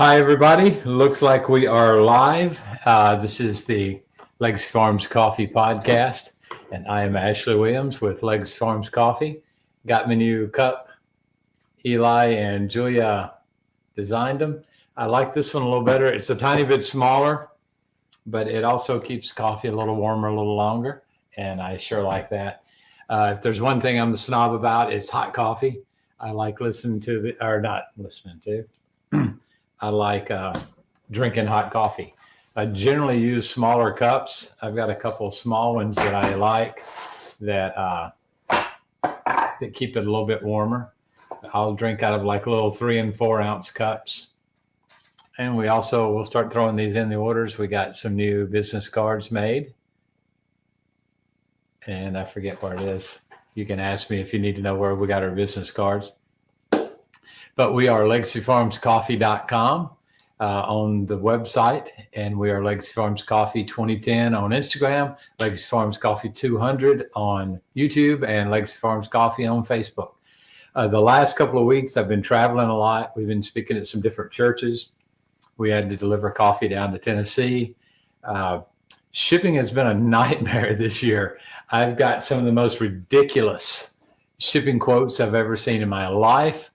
Hi, everybody. Looks like we are live. This is the Legacy Farms Coffee podcast, and I am Ashley Williams with Legacy Farms Coffee. Got my new cup. Eli and Julia designed them. I like this one a little better. It's a tiny bit smaller, but it also keeps coffee a little warmer, a little longer, and I sure like that. If there's one thing I'm the snob about, it's hot coffee. I like I like drinking hot coffee. I generally use smaller cups. I've got a couple of small ones that I like that keep it a little bit warmer. I'll drink out of like little 3 and 4 ounce cups. And we'll start throwing these in the orders. We got some new business cards made. And I forget where it is. You can ask me if you need to know where we got our business cards. But we are legacyfarmscoffee.com on the website, and we are Legacy Farms Coffee 2010 on Instagram, Legacy Farms Coffee 200 on YouTube, and Legacy Farms Coffee on Facebook. The last couple of weeks, I've been traveling a lot. We've been speaking at some different churches. We had to deliver coffee down to Tennessee. Shipping has been a nightmare this year. I've got some of the most ridiculous shipping quotes I've ever seen in my life.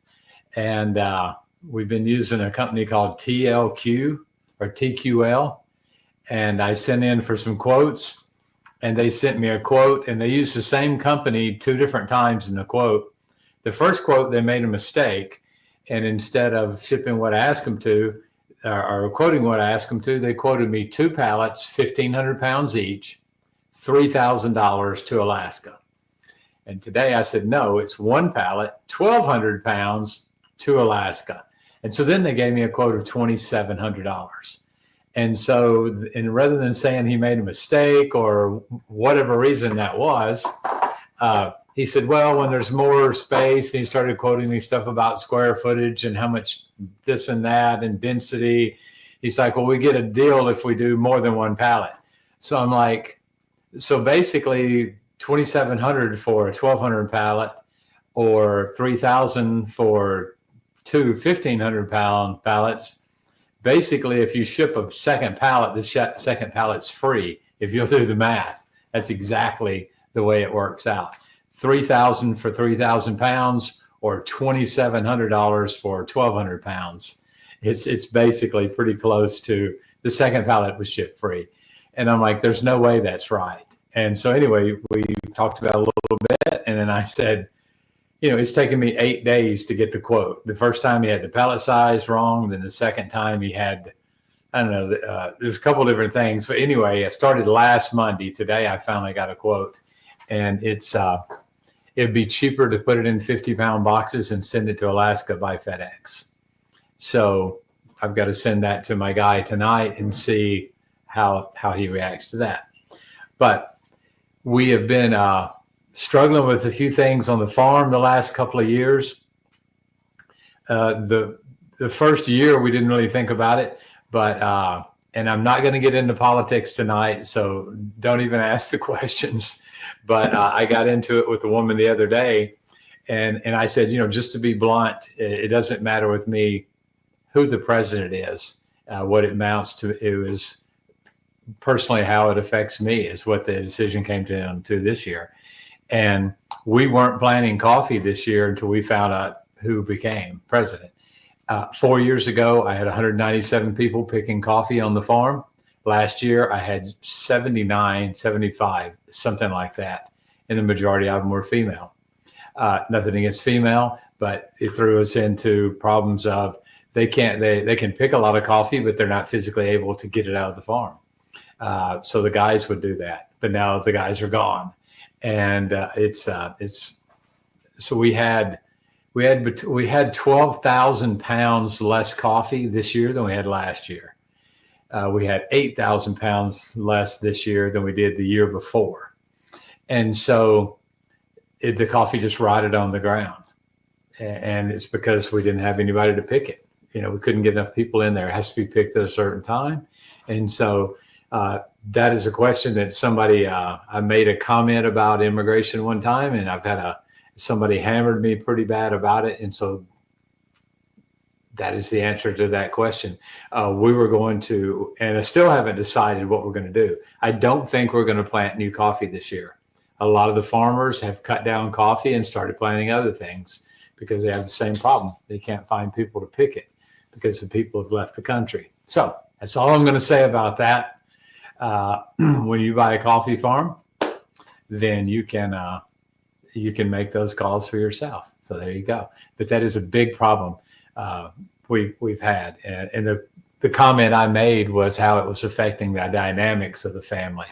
And we've been using a company called TLQ or TQL. And I sent in for some quotes, and they sent me a quote, and they used the same company 2 different times in the quote. The first quote, they made a mistake. And instead of shipping what I asked them to, or quoting what I asked them to, they quoted me 2 pallets, 1,500 pounds each, $3,000 to Alaska. And today I said, no, it's 1 pallet, 1,200 pounds to Alaska. And so then they gave me a quote of $2,700. And so, and rather than saying he made a mistake or whatever reason that was, he said, well, when there's more space, and he started quoting me stuff about square footage and how much this and that and density. He's like, well, we get a deal if we do more than 1 pallet. So I'm like, so basically $2,700 for a 1,200 pallet or $3,000 for 2 1,500 pound pallets. Basically, if you ship a second pallet, the second pallet's free. If you'll do the math, that's exactly the way it works out. $3,000 for 3,000 pounds or $2,700 for 1,200 pounds. It's basically pretty close to the second pallet was ship free. And I'm like, there's no way that's right. And so anyway, we talked about it a little bit, and then I said, you know, it's taken me 8 days to get the quote. The first time he had the pallet size wrong. Then the second time he had, I don't know, there's a couple of different things. So anyway, I started last Monday. Today I finally got a quote, and it'd be cheaper to put it in 50-pound boxes and send it to Alaska by FedEx. So I've got to send that to my guy tonight and see how he reacts to that. But we have been struggling with a few things on the farm the last couple of years. The first year we didn't really think about it, but and I'm not going to get into politics tonight, so don't even ask the questions. But I got into it with a woman the other day, and I said, you know, just to be blunt, it doesn't matter with me who the president is. What it amounts to is personally how it affects me is what the decision came to this year. And we weren't planning coffee this year until we found out who became president. 4 years ago, I had 197 people picking coffee on the farm. Last year, I had 79, 75, something like that. And the majority of them were female. Nothing against female, but it threw us into problems of they can pick a lot of coffee, but they're not physically able to get it out of the farm. So the guys would do that, but now the guys are gone. And so we had 12,000 pounds less coffee this year than we had last year. We had 8,000 pounds less this year than we did the year before. And so the coffee just rotted on the ground. And it's because we didn't have anybody to pick it. You know, we couldn't get enough people in there. It has to be picked at a certain time. And so that is a question that somebody, I made a comment about immigration one time, and I've had somebody hammered me pretty bad about it. And so That is the answer to that question. We were going to, and I still haven't decided what we're going to do. I don't think we're going to plant new coffee this year. A lot of the farmers have cut down coffee and started planting other things because they have the same problem. They can't find people to pick it because the people have left the country. So that's all I'm going to say about that. When you buy a coffee farm, then you can make those calls for yourself. So there you go. But that is a big problem we've had. And the comment I made was how it was affecting the dynamics of the family.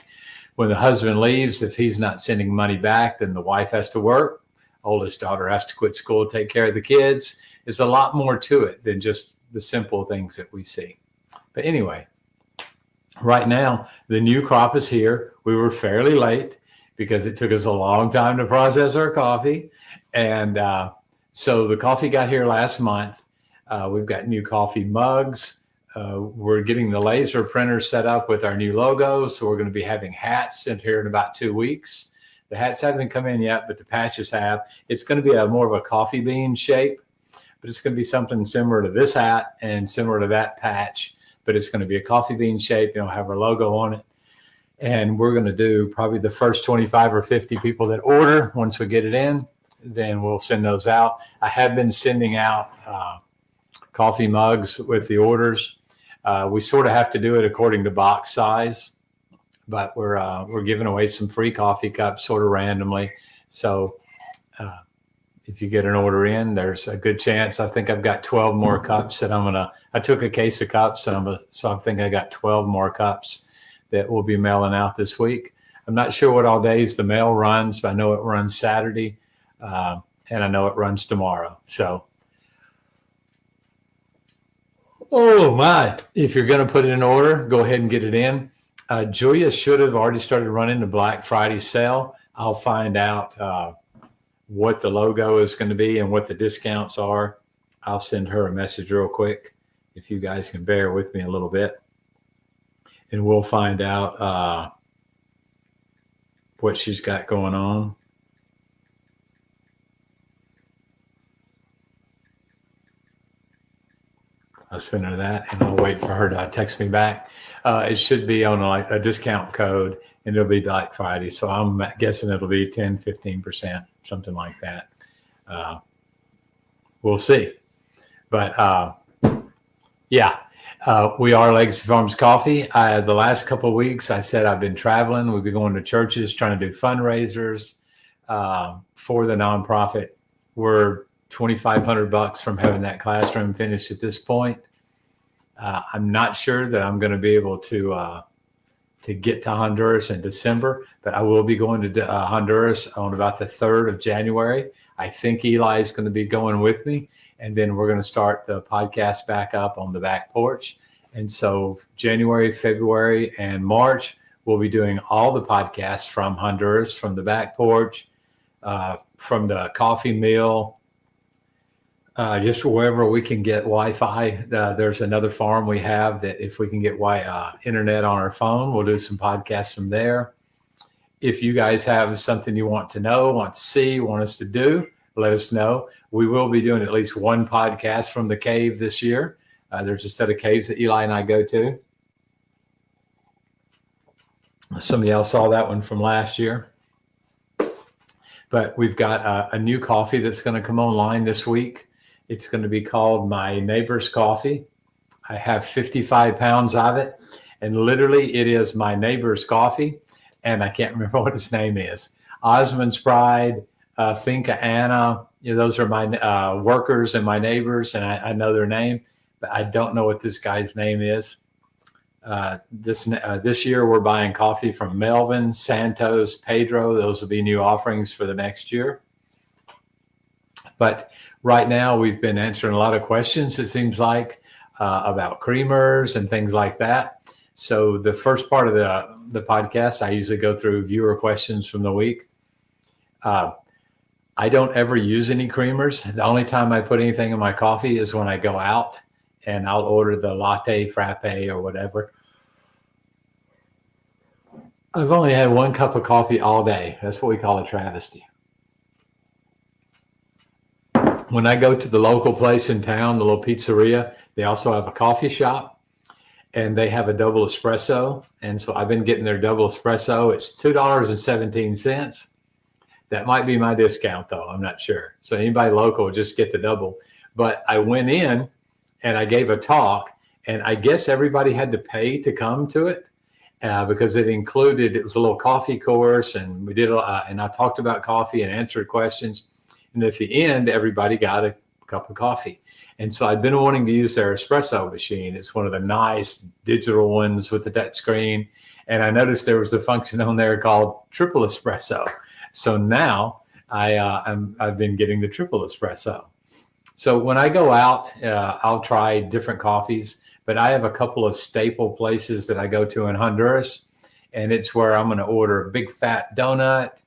When the husband leaves, if he's not sending money back, then the wife has to work. Oldest daughter has to quit school, take care of the kids. There's a lot more to it than just the simple things that we see. But anyway, right now, the new crop is here. We were fairly late because it took us a long time to process our coffee. And so the coffee got here last month. We've got new coffee mugs. We're getting the laser printer set up with our new logo. So we're going to be having hats in here in about 2 weeks. The hats haven't come in yet, but the patches have. It's going to be more of a coffee bean shape, but it's going to be something similar to this hat and similar to that patch, but it's going to be a coffee bean shape. It'll have our logo on it. And we're going to do probably the first 25 or 50 people that order. Once we get it in, then we'll send those out. I have been sending out coffee mugs with the orders. We sort of have to do it according to box size, but we're giving away some free coffee cups sort of randomly. So if you get an order in, there's a good chance. I think I've got 12 more cups that I took a case of cups, and so I think I got 12 more cups that we'll be mailing out this week. I'm not sure what all days the mail runs, but I know it runs Saturday, and I know it runs tomorrow. So, oh my, if you're going to put it in order, go ahead and get it in. Julia should have already started running the Black Friday sale. I'll find out what the logo is going to be and what the discounts are. I'll send her a message real quick if you guys can bear with me a little bit. And we'll find out what she's got going on. I'll send her that, and I'll wait for her to text me back. It should be on a discount code, and it'll be Black Friday. So I'm guessing it'll be 10, 15%, something like that. We'll see. But yeah, we are Legacy Farms Coffee. The last couple of weeks, I said I've been traveling. We've been going to churches, trying to do fundraisers for the nonprofit. We're $2,500 from having that classroom finished at this point. I'm not sure that I'm going to be able to get to Honduras in December, but I will be going to Honduras on about the 3rd of January. I think Eli is going to be going with me, and then we're going to start the podcast back up on the back porch. And so January, February, and March, we'll be doing all the podcasts from Honduras, from the back porch, from the coffee mill, just wherever we can get Wi-Fi. There's another farm we have that if we can get internet on our phone, we'll do some podcasts from there. If you guys have something you want to know, want to see, want us to do, let us know. We will be doing at least one podcast from the cave this year. There's a set of caves that Eli and I go to. Some of y'all saw that one from last year. But we've got a new coffee that's going to come online this week. It's going to be called My Neighbor's Coffee. I have 55 pounds of it, and literally it is my neighbor's coffee, and I can't remember what his name is. Osmond's Pride, Finca Anna, those are my workers and my neighbors, and I know their name, but I don't know what this guy's name is. This year we're buying coffee from Melvin, Santos, Pedro. Those will be new offerings for the next year. But right now we've been answering a lot of questions, it seems like, about creamers and things like that. So the first part of the podcast, I usually go through viewer questions from the week. I don't ever use any creamers. The only time I put anything in my coffee is when I go out, and I'll order the latte, frappe, or whatever. I've only had one cup of coffee all day. That's what we call a travesty. When I go to the local place in town, the little pizzeria, they also have a coffee shop and they have a double espresso. And so I've been getting their double espresso. It's $2.17. That might be my discount though. I'm not sure. So anybody local, just get the double. But I went in and I gave a talk, and I guess everybody had to pay to come to it because it was a little coffee course, and and I talked about coffee and answered questions. And at the end, everybody got a cup of coffee. And so I'd been wanting to use their espresso machine. It's one of the nice digital ones with the touch screen. And I noticed there was a function on there called triple espresso. So now I've been getting the triple espresso. So when I go out, I'll try different coffees, but I have a couple of staple places that I go to in Honduras, and it's where I'm going to order a big fat donut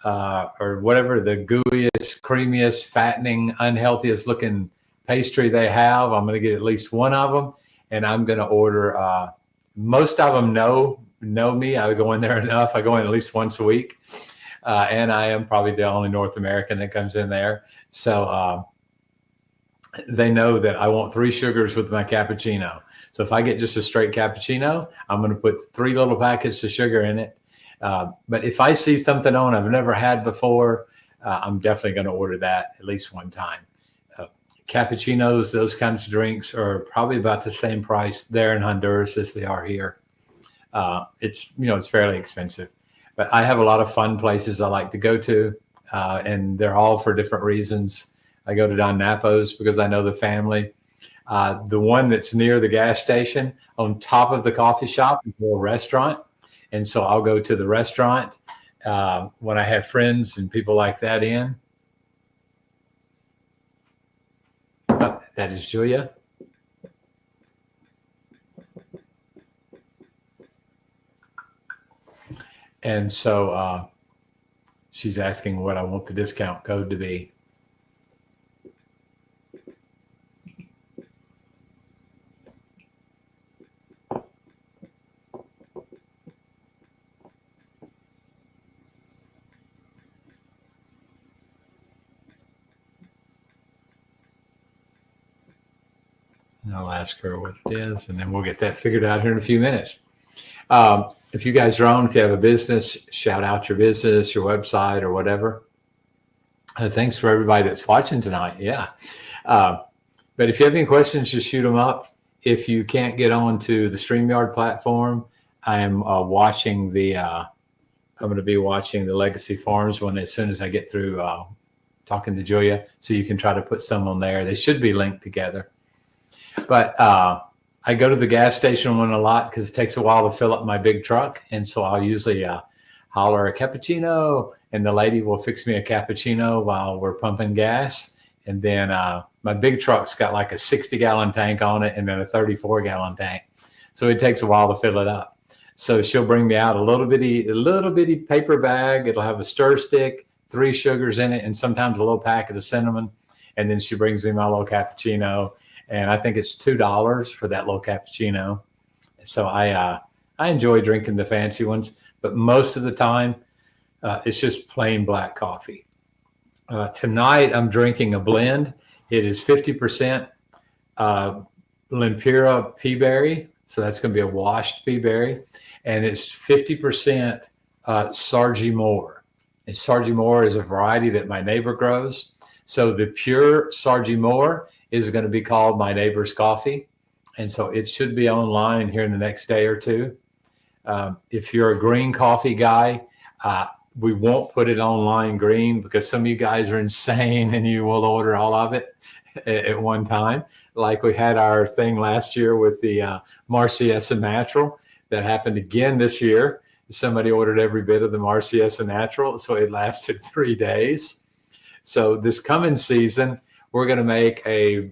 or whatever the gooeyest, creamiest, fattening, unhealthiest looking pastry they have. I'm going to get at least one of them, and I'm going to order. Most of them know me. I go in there enough. I go in at least once a week, and I am probably the only North American that comes in there. So they know that I want 3 sugars with my cappuccino. So if I get just a straight cappuccino, I'm going to put 3 little packets of sugar in it. But if I see something on I've never had before, I'm definitely going to order that at least one time. Cappuccinos, those kinds of drinks are probably about the same price there in Honduras as they are here. It's fairly expensive, but I have a lot of fun places I like to go to, and they're all for different reasons. I go to Don Napo's because I know the family. The one that's near the gas station on top of the coffee shop is a little restaurant. And so I'll go to the restaurant when I have friends and people like that in. That is Julia. And so she's asking what I want the discount code to be. And I'll ask her what it is, and then we'll get that figured out here in a few minutes. If you guys are on, if you have a business, shout out your business, your website, or whatever. Thanks for everybody that's watching tonight. Yeah. But if you have any questions, just shoot them up. If you can't get on to the StreamYard platform, I am watching I'm going to be watching the Legacy Farms one as soon as I get through talking to Julia. So you can try to put some on there. They should be linked together. But I go to the gas station one a lot because it takes a while to fill up my big truck. And so I'll usually holler a cappuccino, and the lady will fix me a cappuccino while we're pumping gas. And then my big truck's got like a 60-gallon tank on it and then a 34-gallon tank. So it takes a while to fill it up. So she'll bring me out a little bitty paper bag. It'll have a stir stick, 3 sugars in it, and sometimes a little packet of cinnamon. And then she brings me my little cappuccino. And I think it's $2 for that little cappuccino. So I enjoy drinking the fancy ones, but most of the time it's just plain black coffee. Tonight I'm drinking a blend. It is 50% Lempira pea berry. So that's going to be a washed pea berry. And it's 50% Sargie-Moore. And Sargie-Moore is a variety that my neighbor grows. So the pure Sargie-Moore is going to be called My Neighbor's Coffee. And so it should be online here in the next day or two. If you're a green coffee guy, we won't put it online green because some of you guys are insane and you will order all of it at one time. Like we had our thing last year with the Marciesa Natural. That happened again this year. Somebody ordered every bit of the Marciesa Natural, so it lasted 3 days. So this coming season, we're going to make a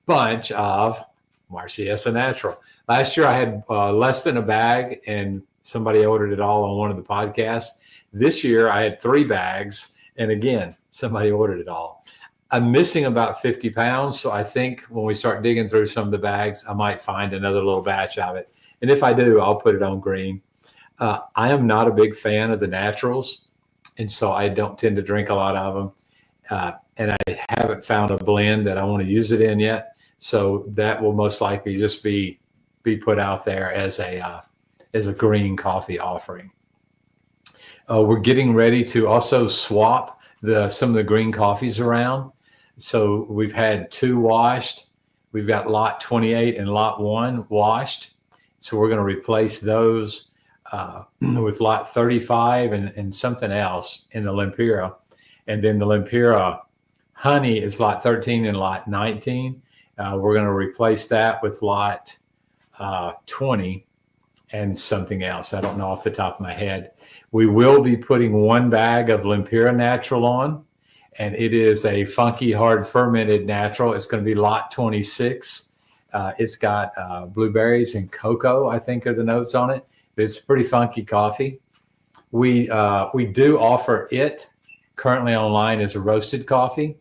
bunch of Marciesa Natural. Last year I had less than a bag and somebody ordered it all on one of the podcasts. This year I had 3 bags and again, somebody ordered it all. I'm missing about 50 pounds. So I think when we start digging through some of the bags, I might find another little batch of it. And if I do, I'll put it on green. I am not a big fan of the naturals. And so I don't tend to drink a lot of them. And I haven't found a blend that I want to use it in yet. So that will most likely just be put out there as a green coffee offering. We're getting ready to also swap some of the green coffees around. So we've had 2 washed. We've got lot 28 and lot 1 washed. So we're going to replace those with lot 35 and something else in the Lempira. And then the Lempira honey is lot 13 and lot 19. We're going to replace that with lot 20 and something else. I don't know off the top of my head. We will be putting 1 bag of Lempira Natural on, and it is a funky, hard fermented natural. It's going to be lot 26. It's got blueberries and cocoa, I think, are the notes on it. But it's pretty funky coffee. We do offer it currently online as a roasted coffee.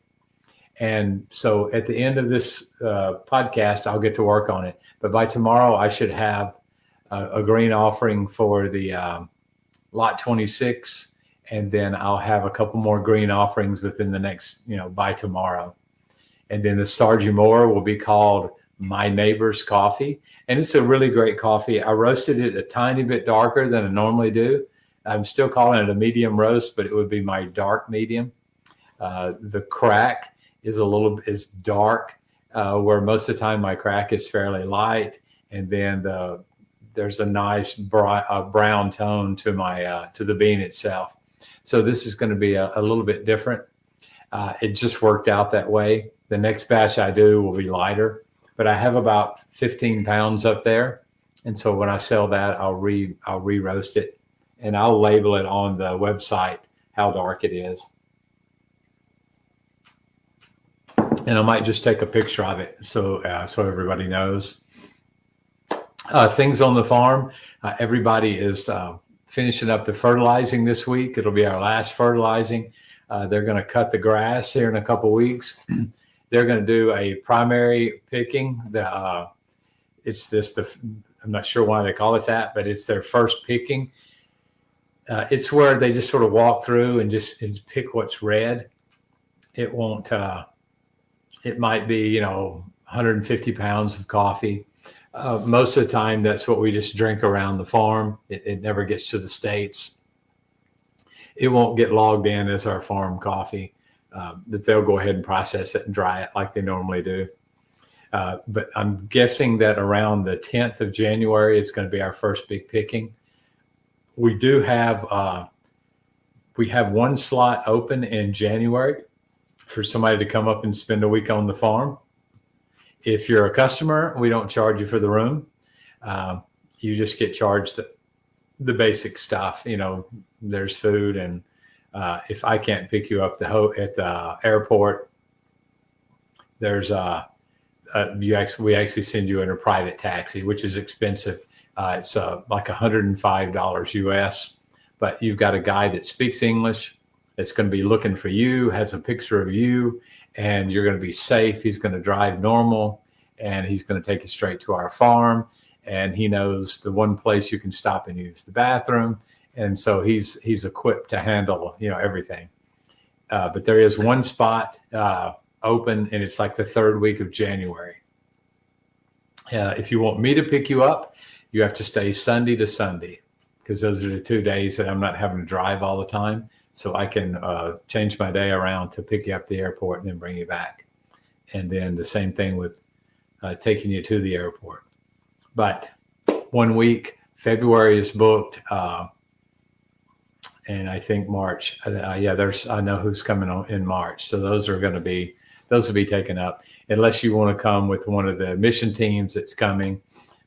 And so at the end of this podcast, I'll get to work on it. But by tomorrow, I should have a green offering for the lot 26. And then I'll have a couple more green offerings within the next, by tomorrow. And then the Sargent Moore will be called My Neighbor's Coffee. And it's a really great coffee. I roasted it a tiny bit darker than I normally do. I'm still calling it a medium roast, but it would be my dark medium. The crack is dark, where most of the time my crack is fairly light. And then there's a nice brown tone to the bean itself. So this is going to be a little bit different. It just worked out that way. The next batch I do will be lighter, but I have about 15 pounds up there. And so when I sell that, I'll re-roast it, and I'll label it on the website how dark it is. And I might just take a picture of it so everybody knows. Things on the farm. Everybody is finishing up the fertilizing this week. It'll be our last fertilizing. They're going to cut the grass here in a couple of weeks. They're going to do a primary picking. It's just I'm not sure why they call it that, but it's their first picking. It's where they just sort of walk through and just pick what's red. It won't. It might be 150 pounds of coffee. Most of the time, that's what we just drink around the farm. It never gets to the States. It won't get logged in as our farm coffee. That they'll go ahead and process it and dry it like they normally do. But I'm guessing that around the 10th of January, it's going to be our first big picking. We do have 1 slot open in January for somebody to come up and spend a week on the farm. If you're a customer, we don't charge you for the room. You just get charged the basic stuff. There's food, and if I can't pick you up at the airport, there's we actually send you in a private taxi, which is expensive. It's like $105 US, but you've got a guy that speaks English that's going to be looking for you, has a picture of you, and you're going to be safe. He's going to drive normal, and he's going to take you straight to our farm. And he knows the one place you can stop and use the bathroom. And so he's equipped to handle, everything. But there is 1 spot open, and it's like the 3rd week of January. If you want me to pick you up, you have to stay Sunday to Sunday, because those are the 2 days that I'm not having to drive all the time. So I can change my day around to pick you up at the airport and then bring you back. And then the same thing with taking you to the airport. But 1 week, February is booked. And I think March, I know who's coming on in March. So those will be taken up, unless you want to come with one of the mission teams that's coming,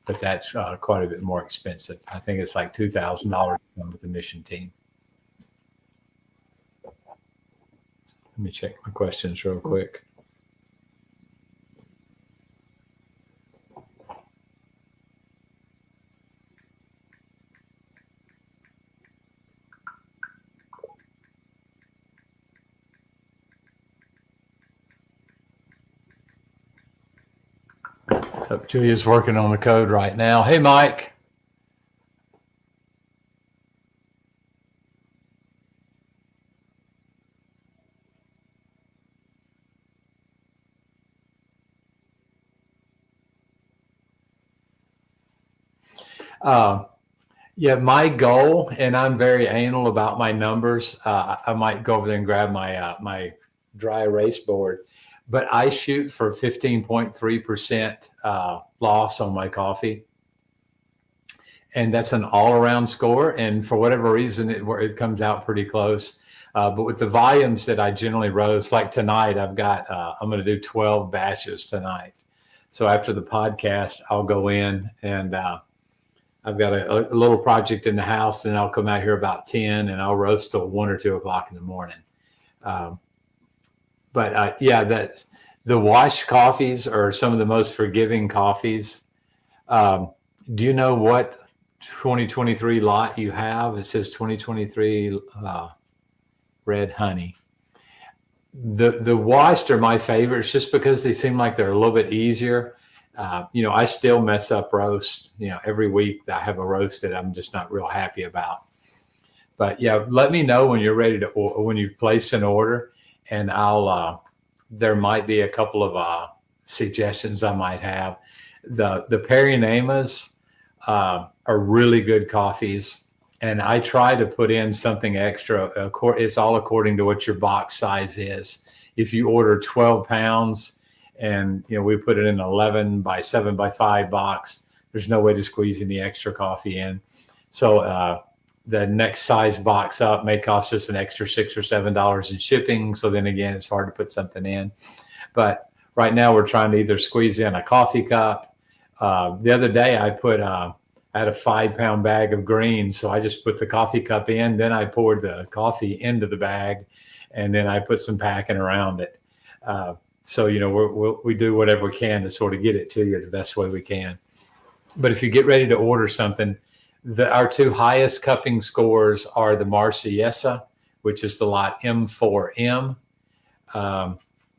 but that's quite a bit more expensive. I think it's like $2,000 to come with the mission team. Let me check my questions real quick. Julia's working on the code right now. Hey, Mike. Yeah, my goal, and I'm very anal about my numbers. I might go over there and grab my dry erase board, but I shoot for 15.3% loss on my coffee, and that's an all-around score. And for whatever reason, it comes out pretty close. But with the volumes that I generally roast, like tonight, I'm going to do 12 batches tonight. So after the podcast, I'll go in and I've got a little project in the house, and I'll come out here about 10 and I'll roast till 1 or 2 o'clock in the morning. Yeah, the washed coffees are some of the most forgiving coffees. Do you know what 2023 lot you have? It says 2023 red honey. The washed are my favorites just because they seem like they're a little bit easier. I still mess up roasts. Every week I have a roast that I'm just not real happy about. But yeah, let me know when you're ready when you've placed an order, and there might be a couple of suggestions I might have. The Perry Namas are really good coffees, and I try to put in something extra. It's all according to what your box size is. If you order 12 pounds, and we put it in an 11 by 7 by 5 box, there's no way to squeeze any extra coffee in. So the next size box up may cost us an extra $6 or $7 in shipping. So then again, it's hard to put something in. But right now we're trying to either squeeze in a coffee cup. The other day I had a 5-pound bag of greens, so I just put the coffee cup in, then I poured the coffee into the bag, and then I put some packing around it. So, we do whatever we can to sort of get it to you the best way we can. But if you get ready to order something, our 2 highest cupping scores are the Marciesa, which is the lot M4M,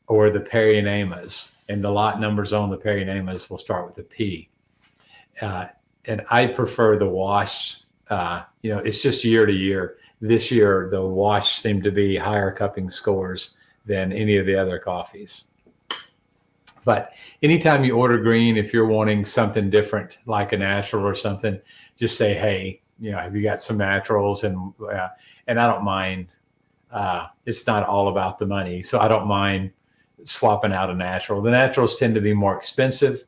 or the Perry Namas. And the lot numbers on the Perry Namas will start with a P. And I prefer the wash. It's just year to year. This year, the wash seemed to be higher cupping scores than any of the other coffees. But anytime you order green, if you're wanting something different, like a natural or something, just say, hey, have you got some naturals? And I don't mind. It's not all about the money. So I don't mind swapping out a natural. The naturals tend to be more expensive.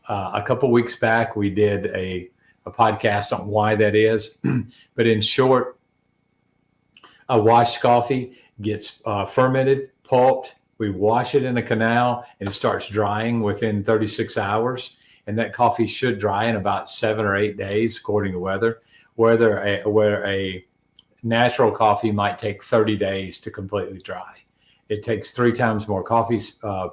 A couple of weeks back, we did a podcast on why that is. But in short, a washed coffee gets fermented, pulped. We wash it in a canal, and it starts drying within 36 hours. And that coffee should dry in about 7 or 8 days, according to weather. Where a natural coffee might take 30 days to completely dry. It takes 3 times more coffee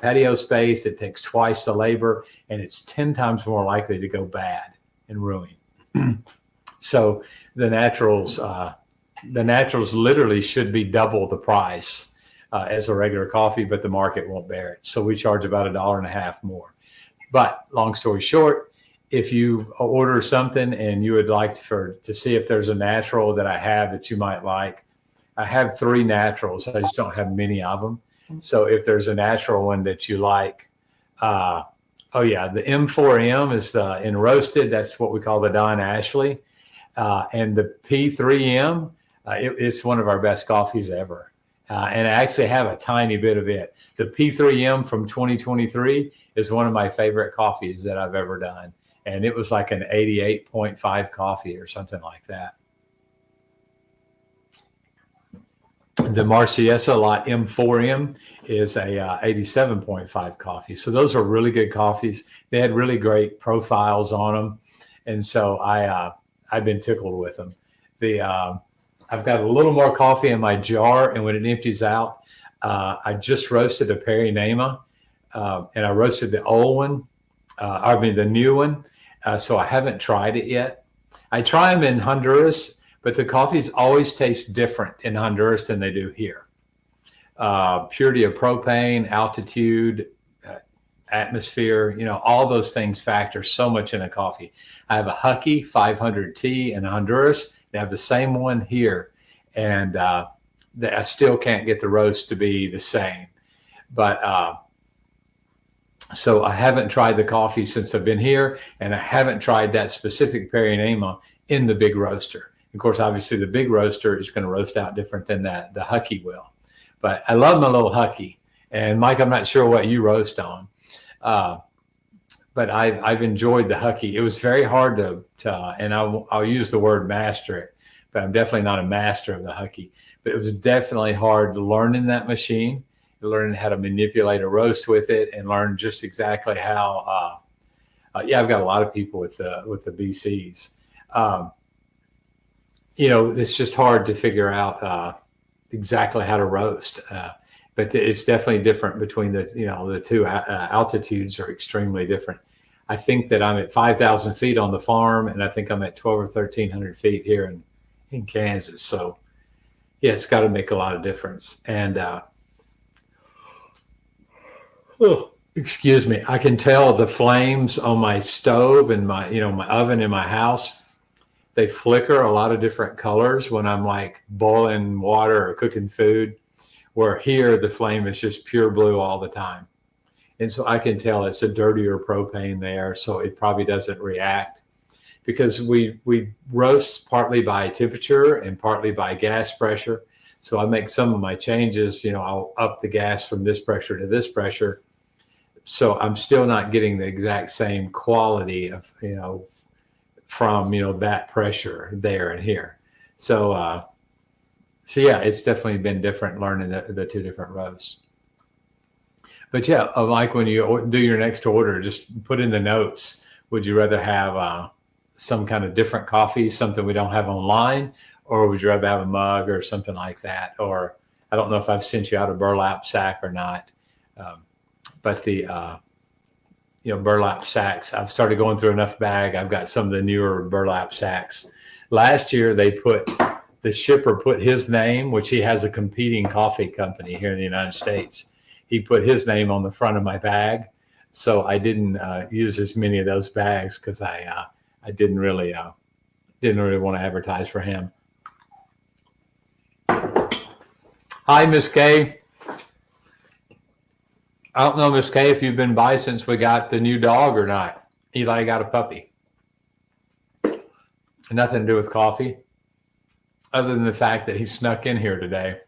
patio space. It takes twice the labor, and it's 10 times more likely to go bad and ruin. So the naturals literally should be double the price as a regular coffee, but the market won't bear it. So we charge about $1.50 more. But long story short, if you order something and you would like to see if there's a natural that I have that you might like, I have 3 naturals. I just don't have many of them. So if there's a natural one that you like, the M4M is in roasted. That's what we call the Don Ashley. And the P3M, it's one of our best coffees ever. And I actually have a tiny bit of it. The P3M from 2023 is one of my favorite coffees that I've ever done. And it was like an 88.5 coffee or something like that. The Marciesa lot M4M is a 87.5 coffee. So those are really good coffees. They had really great profiles on them. And so I've been tickled with them. I've got a little more coffee in my jar, and when it empties out, I just roasted a Perry Nama, and I roasted the old one, the new one. So I haven't tried it yet. I try them in Honduras, but the coffees always taste different in Honduras than they do here. Purity of propane, altitude, atmosphere, all those things factor so much in a coffee. I have a Hucky 500T in Honduras. They have the same one here, and I still can't get the roast to be the same. But So I haven't tried the coffee since I've been here, and I haven't tried that specific Perry Nama in the big roaster. Of course, obviously the big roaster is going to roast out different than the Hucky will. But I love my little Hucky. And Mike, I'm not sure what you roast on, but I've enjoyed the Hucky. It was very hard and I'll use the word master it, but I'm definitely not a master of the Hucky. But it was definitely hard learning that machine, learning how to manipulate a roast with it, and learn just exactly how. Yeah, I've got a lot of people with the BCs. It's just hard to figure out exactly how to roast. But it's definitely different between the two altitudes are extremely different. I think that I'm at 5,000 feet on the farm, and I think I'm at 12 or 1,300 feet here in Kansas. So yeah, it's got to make a lot of difference. And excuse me, I can tell the flames on my stove and my oven in my house. They flicker a lot of different colors when I'm like boiling water or cooking food, where here the flame is just pure blue all the time. And so I can tell it's a dirtier propane there, so it probably doesn't react, because we roast partly by temperature and partly by gas pressure. So I make some of my changes, I'll up the gas from this pressure to this pressure. So I'm still not getting the exact same quality of, from, that pressure there and here. So yeah, it's definitely been different learning the two different roasts. But yeah, like when you do your next order, just put in the notes. Would you rather have some kind of different coffee, something we don't have online, or would you rather have a mug or something like that? Or I don't know if I've sent you out a burlap sack or not, but the burlap sacks, I've started going through enough bag. I've got some of the newer burlap sacks. Last year, the shipper put his name, which he has a competing coffee company here in the United States. He put his name on the front of my bag. So I didn't use as many of those bags because I didn't really want to advertise for him. Hi, Miss Kay. I don't know, Miss Kay, if you've been by since we got the new dog or not. Eli got a puppy. Nothing to do with coffee, other than the fact that he snuck in here today.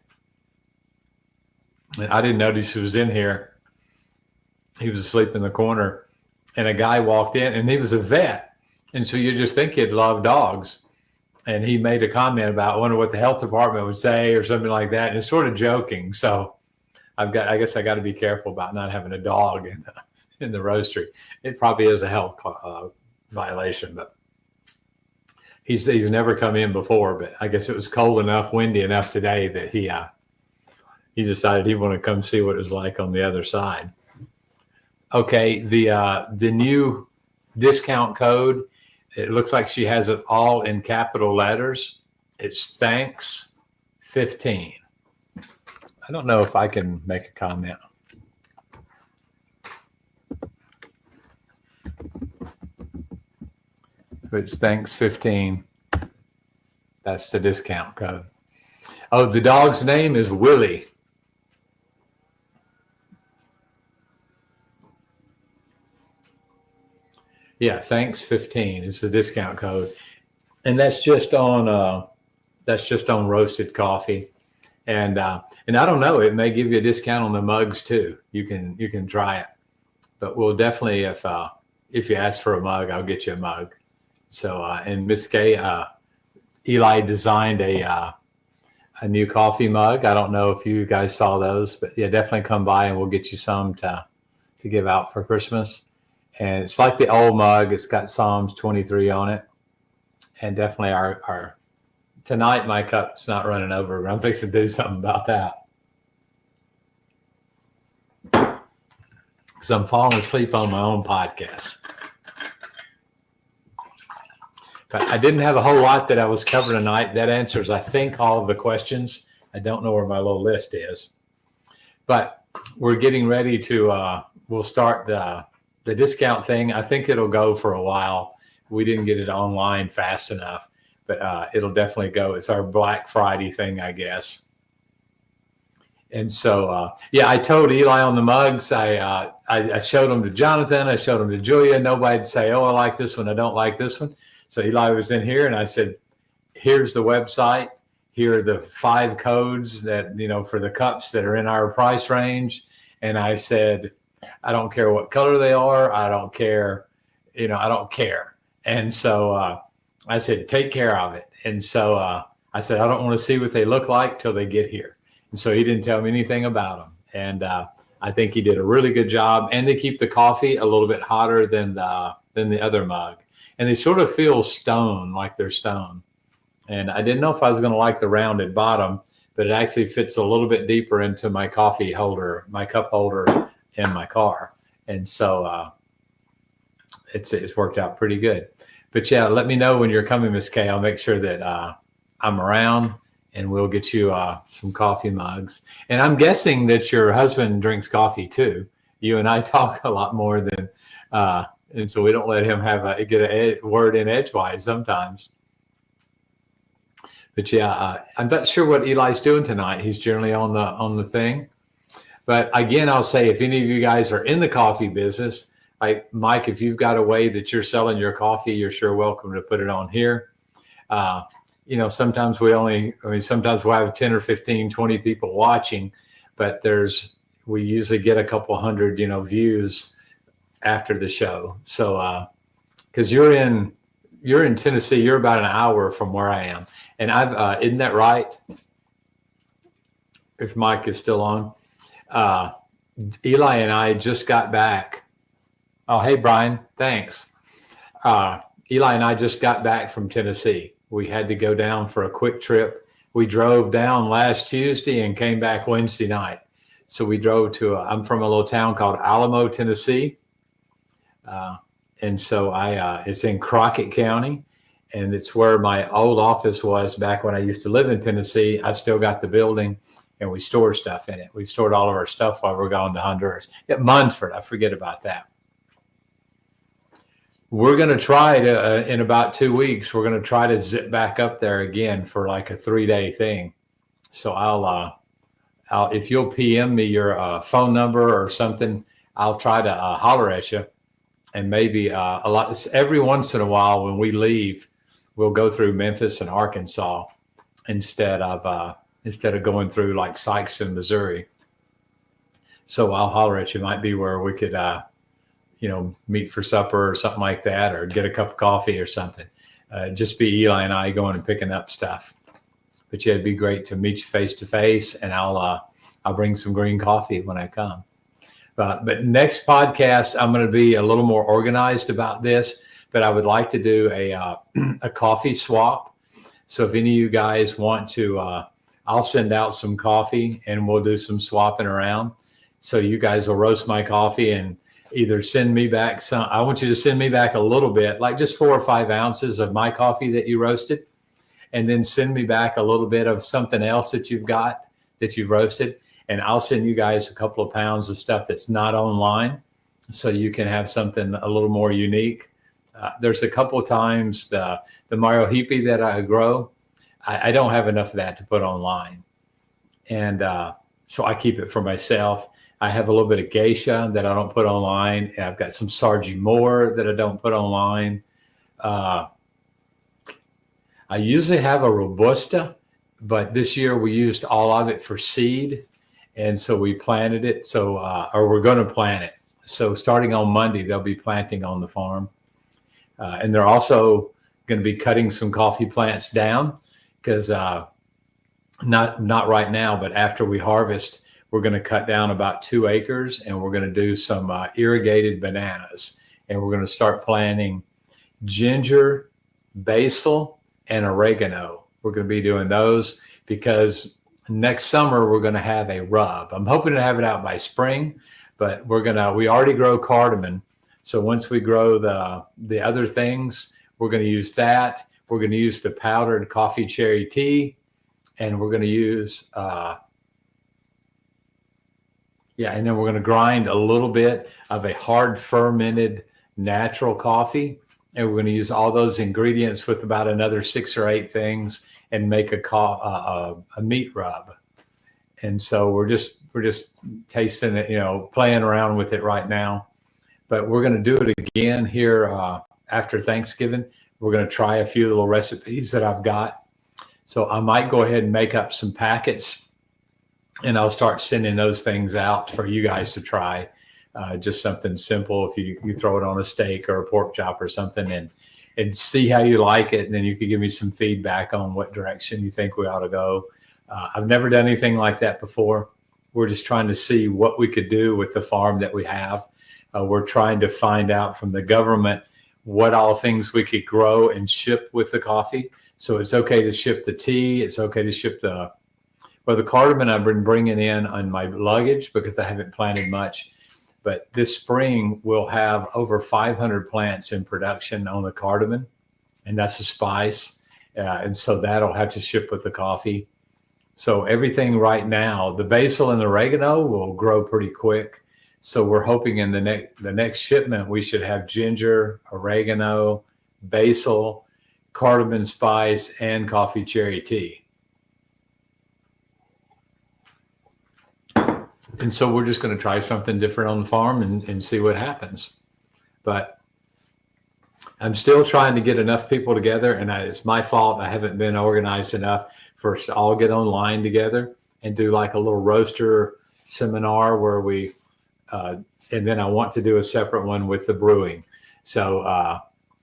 And I didn't notice he was in here. He was asleep in the corner, and a guy walked in, and he was a vet. And so you just think he'd love dogs. And he made a comment about, I wonder what the health department would say or something like that. And it's sort of joking. So I guess I got to be careful about not having a dog in the roastery. It probably is a health violation, but he's never come in before. But I guess it was cold enough, windy enough today that he decided he wanted to come see what it was like on the other side. Okay, the new discount code, it looks like she has it all in capital letters. It's thanks 15. I don't know if I can make a comment. So it's thanks 15. That's the discount code. Oh, the dog's name is Willie. Yeah, thanks 15 is the discount code, and that's just on roasted coffee, and I don't know, it may give you a discount on the mugs too. You can try it, but we'll definitely, if you ask for a mug, I'll get you a mug. So and Miss Kay, Eli designed a new coffee mug. I don't know if you guys saw those, but yeah, definitely come by and we'll get you some to give out for Christmas. And it's like the old mug. It's got Psalms 23 on it. And definitely our tonight, my cup's not running over, but I'm fixing to do something about that. Because I'm falling asleep on my own podcast. But I didn't have a whole lot that I was covering tonight. That answers, I think, all of the questions. I don't know where my little list is. But we're getting ready to, we'll start the discount thing. I think it'll go for a while. We didn't get it online fast enough, but it'll definitely go. It's our Black Friday thing, I guess. And so, yeah, I told Eli on the mugs. I showed them to Jonathan. I showed them to Julia. Nobody'd say, "Oh, I like this one. I don't like this one." So Eli was in here, and I said, "Here's the website. Here are the 5 codes that for the cups that are in our price range." And I said, "I don't care what color they are. I don't care. I don't care." And so I said, "Take care of it." And so I said, "I don't want to see what they look like till they get here." And so he didn't tell me anything about them. And I think he did a really good job. And they keep the coffee a little bit hotter than the other mug. And they sort of feel stone, like they're stone. And I didn't know if I was going to like the rounded bottom, but it actually fits a little bit deeper into my coffee holder, my cup holder in my car. And so it's worked out pretty good. But yeah, let me know when you're coming, Miss Kay. I'll make sure that I'm around, and we'll get you some coffee mugs. And I'm guessing that your husband drinks coffee too. You and I talk a lot more than, and so we don't let him get a word in edgewise sometimes. But yeah, I'm not sure what Eli's doing tonight. He's generally on the thing. But again, I'll say, if any of you guys are in the coffee business, like Mike, if you've got a way that you're selling your coffee, you're sure welcome to put it on here. Sometimes sometimes we'll have 10 or 15, 20 people watching, but we usually get a couple hundred, views after the show. So, cause you're in Tennessee, you're about an hour from where I am. And isn't that right? If Mike is still on, Eli and I just got back. Oh, hey, Brian, thanks. Eli and I just got back from Tennessee. We had to go down for a quick trip. We drove down last Tuesday and came back Wednesday night. So we drove I'm from a little town called Alamo, Tennessee. And so it's in Crockett County, and it's where my old office was back when I used to live in Tennessee. I still got the building, and we store stuff in it. We stored all of our stuff while we're going to Honduras. At Munford, I forget about that. We're going to try to, in about 2 weeks, we're going to try to zip back up there again for like a 3-day thing. So I'll if you'll PM me your phone number or something, I'll try to holler at you. And maybe every once in a while when we leave, we'll go through Memphis and Arkansas instead of going through like Sykes in Missouri. So I'll holler at you. Might be where we could, meet for supper or something like that, or get a cup of coffee or something. Just be Eli and I going and picking up stuff. But yeah, it'd be great to meet you face to face, and I'll bring some green coffee when I come. But next podcast, I'm going to be a little more organized about this. But I would like to do a coffee swap. So if any of you guys want to, I'll send out some coffee and we'll do some swapping around. So you guys will roast my coffee and either send me back some. I want you to send me back a little bit, like just 4 or 5 ounces of my coffee that you roasted, and then send me back a little bit of something else that you've got that you've roasted. And I'll send you guys a couple of pounds of stuff that's not online, so you can have something a little more unique. There's a couple of times the Mario Hippie that I grow, I don't have enough of that to put online. And so I keep it for myself. I have a little bit of geisha that I don't put online. I've got some Sargi Moore that I don't put online. I usually have a Robusta, but this year we used all of it for seed. And so we planted it. So, or we're going to plant it. So starting on Monday, they'll be planting on the farm. And they're also going to be cutting some coffee plants down because not right now, but after we harvest, we're going to cut down about 2 acres, and we're going to do some irrigated bananas. And we're going to start planting ginger, basil, and oregano. We're going to be doing those because next summer we're going to have a rub. I'm hoping to have it out by spring, but we already grow cardamom. So once we grow the other things, we're going to use that. We're going to use the powdered coffee cherry tea, and we're going to use and then we're going to grind a little bit of a hard fermented natural coffee. And we're going to use all those ingredients with about another 6 or 8 things and make a meat rub. And so we're just tasting it, playing around with it right now. But we're going to do it again here after Thanksgiving. We're going to try a few little recipes that I've got. So I might go ahead and make up some packets, and I'll start sending those things out for you guys to try. Just something simple. If you throw it on a steak or a pork chop or something, and see how you like it. And then you could give me some feedback on what direction you think we ought to go. I've never done anything like that before. We're just trying to see what we could do with the farm that we have. We're trying to find out from the government what all things we could grow and ship with the coffee. So it's okay to ship the tea. It's okay to ship the cardamom I've been bringing in on my luggage because I haven't planted much. But this spring we'll have over 500 plants in production on the cardamom, and that's a spice. And so that'll have to ship with the coffee. So everything right now, the basil and the oregano will grow pretty quick. So we're hoping in the next shipment, we should have ginger, oregano, basil, cardamom spice, and coffee cherry tea. And so we're just going to try something different on the farm and see what happens. But I'm still trying to get enough people together, and it's my fault. I haven't been organized enough for us to all get online together and do like a little roaster seminar where we, and then I want to do a separate one with the brewing. So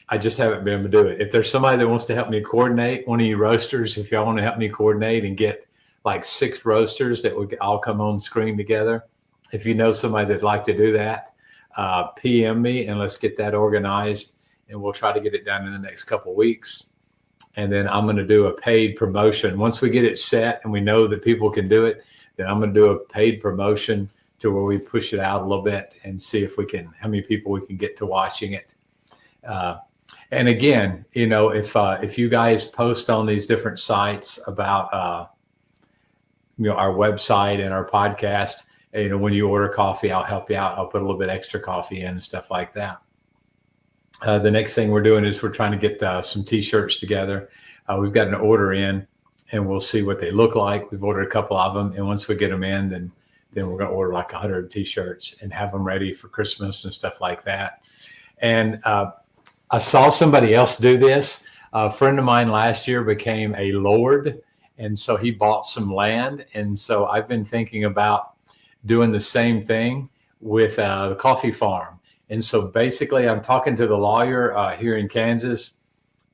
I just haven't been able to do it. If there's somebody that wants to help me coordinate one of you roasters, if y'all want to help me coordinate and get like 6 roasters that would all come on screen together, if you know somebody that'd like to do that, PM me and let's get that organized. And we'll try to get it done in the next couple of weeks. And then I'm going to do a paid promotion. Once we get it set and we know that people can do it, then I'm going to do a paid promotion to where we push it out a little bit and see if we can, how many people we can get to watching it. And again, if you guys post on these different sites about, our website and our podcast, when you order coffee, I'll help you out. I'll put a little bit extra coffee in and stuff like that. The next thing we're doing is we're trying to get some T-shirts together. We've got an order in, and we'll see what they look like. We've ordered a couple of them, and once we get them in, then we're going to order like 100 T-shirts and have them ready for Christmas and stuff like that. And I saw somebody else do this. A friend of mine last year became a lord, and so he bought some land. And so I've been thinking about doing the same thing with the coffee farm. And so basically I'm talking to the lawyer here in Kansas,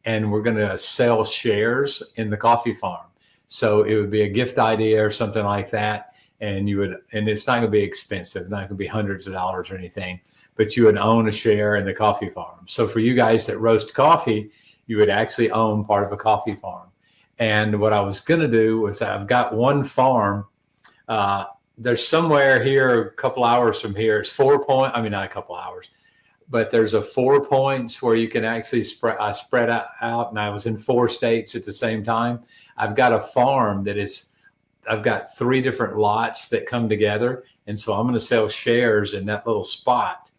and we're going to sell shares in the coffee farm. So it would be a gift idea or something like that. And it's not going to be expensive, not going to be hundreds of dollars or anything, but you would own a share in the coffee farm. So for you guys that roast coffee, you would actually own part of a coffee farm. And what I was going to do was I've got one farm, there's somewhere here a couple hours from here. It's not a couple hours, but there's a 4 points where you can actually spread out. And I was in 4 states at the same time. I've got a farm I've got 3 different lots that come together. And so I'm going to sell shares in that little spot.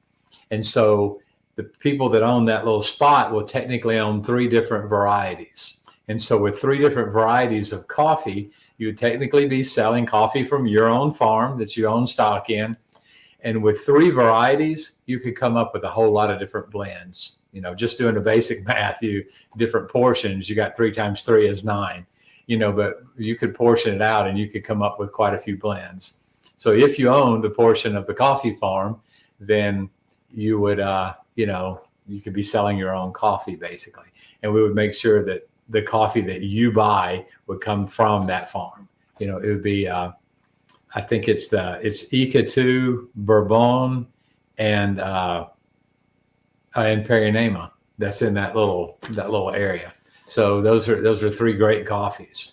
And so the people that own that little spot will technically own 3 different varieties. And so with 3 different varieties of coffee, you would technically be selling coffee from your own farm that you own stock in. And with 3 varieties, you could come up with a whole lot of different blends. Just doing the basic math, different portions, you got 3 times 3 is 9, but you could portion it out and you could come up with quite a few blends. So if you owned a portion of the coffee farm, then you would, you could be selling your own coffee basically. And we would make sure that the coffee that you buy would come from that farm. It would be, I think it's Icatu, Bourbon, and Perinema. That's in that little area. So those are 3 great coffees.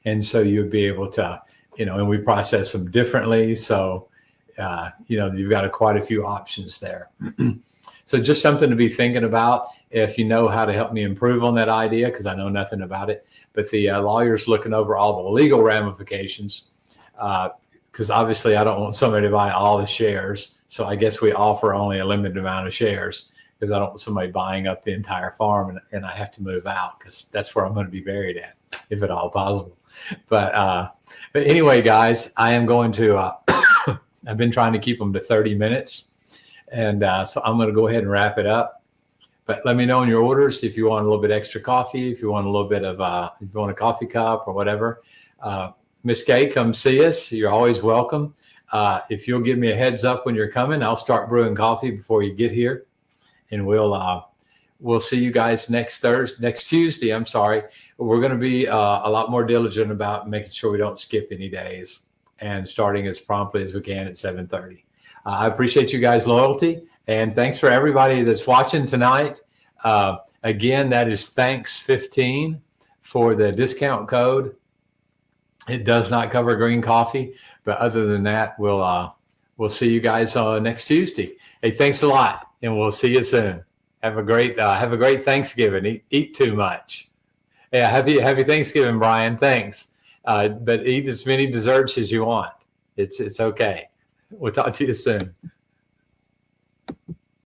And so you would be able to, and we process them differently. So, you've got quite a few options there. So just something to be thinking about if you know how to help me improve on that idea, because I know nothing about it. But the lawyer's looking over all the legal ramifications, because obviously I don't want somebody to buy all the shares. So I guess we offer only a limited amount of shares because I don't want somebody buying up the entire farm and I have to move out because that's where I'm going to be buried at, if at all possible. But anyway, guys, I am going to. I've been trying to keep them to 30 minutes, and so I'm going to go ahead and wrap it up. But let me know in your orders if you want a little bit extra coffee, if you want a little bit of, if you want a coffee cup or whatever. Miss Kay, come see us. You're always welcome. If you'll give me a heads up when you're coming, I'll start brewing coffee before you get here, and we'll see you guys next Tuesday. I'm sorry. We're going to be a lot more diligent about making sure we don't skip any days and starting as promptly as we can at 7:30. I appreciate you guys' loyalty, and thanks for everybody that's watching tonight. Again, that is thanks15 for the discount code. It does not cover green coffee, but other than that, we'll see you guys next Tuesday. Hey, thanks a lot, and we'll see you soon. Have a great Thanksgiving. Eat too much. Yeah, happy Thanksgiving, Brian. Thanks. But eat as many desserts as you want. It's okay. We'll talk to you soon.